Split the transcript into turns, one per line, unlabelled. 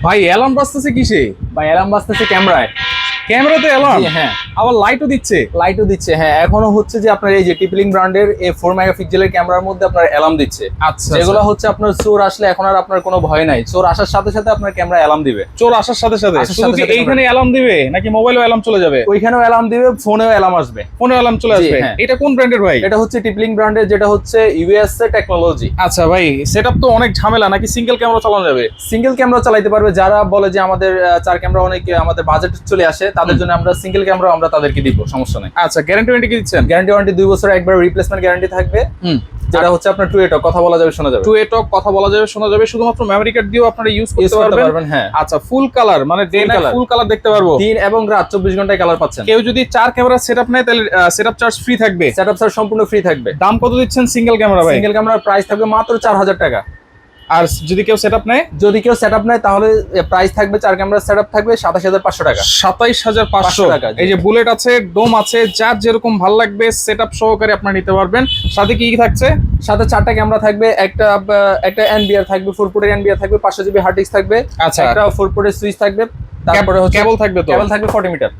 ভাই অ্যালার্ম বাজতেছে কিসে?
ভাই অ্যালার্ম বাজতেছে ক্যামেরায়।
ক্যামেরাতে অ্যালার্ম?
হ্যাঁ,
আবার লাইটও দিচ্ছে?
লাইটও দিচ্ছে। হ্যাঁ, এখনো হচ্ছে যে আপনার এই যে টিপলিং ব্র্যান্ডের এই 4 মেগাপিক্সেলের ক্যামেরার মধ্যে আপনার অ্যালার্ম দিচ্ছে।
আচ্ছা,
যেগুলো হচ্ছে আপনার চোর আসলে এখন আর আপনার কোনো ভয় নাই, চোর আসার সাথে সাথে আপনার ক্যামেরা অ্যালার্ম দিবে।
চোর আসার সাথে সাথে
আসার
শুধু
সাথে
কি
সাথে
এইখানে অ্যালার্ম দিবে নাকি মোবাইলেও অ্যালার্ম চলে যাবে?
ওইখানেও অ্যালার্ম দিবে, ফোনেও অ্যালার্ম আসবে।
ফোনে অ্যালার্ম চলে
জি,
আসবে?
হ্যাঁ।
এটা কোন ব্র্যান্ডের ভাই?
এটা হচ্ছে টিপলিং ব্র্যান্ডের, যেটা হচ্ছে ইউএস এর টেকনোলজি।
আচ্ছা ভাই, সেটআপ তো অনেক ঝামেলা, নাকি সিঙ্গেল ক্যামেরা চালানো যাবে?
সিঙ্গেল ক্যামেরা চালাতে পারবে। যারা বলে যে আমাদের 4 ক্যামেরা অনেক আমাদের বাজেট চলে আসে, তাদের জন্য আমরা সিঙ্গেল ক্যামেরা আমরা তাদেরকে দিব, সমস্যা নাই।
আচ্ছা, গ্যারান্টি ওয়ারেন্টি কি দিচ্ছেন?
গ্যারান্টি ওয়ারেন্টি 2 বছর একবার রিপ্লেসমেন্ট গ্যারান্টি থাকবে। যেটা হচ্ছে আপনার 2 এটক, কথা বলা যাবে, শোনা যাবে।
2 এ টক, কথা বলা যাবে, শোনা যাবে। শুধুমাত্র মেমরি কার্ড দিয়েও আপনারা ইউজ করতে পারবেন।
হ্যাঁ।
আচ্ছা, ফুল কালার মানে ডে নাইট ফুল কালার দেখতে পারবো।
দিন এবং রাত 24 ঘন্টায় কালার পাচ্ছেন।
কেউ যদি 4 ক্যামেরা সেটআপ নেয় তাহলে সেটআপ চার্জ ফ্রি থাকবে।
সেটআপ স্যার সম্পূর্ণ ফ্রি থাকবে।
দাম কত দিচ্ছেন সিঙ্গেল ক্যামেরা ভাই?
সিঙ্গেল ক্যামেরার প্রাইস থাকবে মাত্র 4000 টাকা।
আর যদি কেউ সেটআপ নেয়?
যদি কেউ সেটআপ নেয় তাহলে প্রাইস থাকবে 4 ক্যামেরার সেটআপ থাকবে 27500 টাকা।
27500
টাকা।
এই যে বুলেট আছে, ডোম আছে, যার যেরকম ভালো লাগবে সেটআপ সহকারে আপনারা নিতে পারবেন। সাথে কি কি থাকছে?
সাথে 4টা ক্যামেরা থাকবে, একটা এনবিআর থাকবে, 4 পোর্টের এনবিআর থাকবে, 500 জিবি হার্ড ডিস্ক থাকবে,
আচ্ছা।
একটা 4 পোর্টের সুইচ থাকবে, তারপরে হচ্ছে
কেবল থাকবে তো?
কেবল থাকবে 40 মিটার।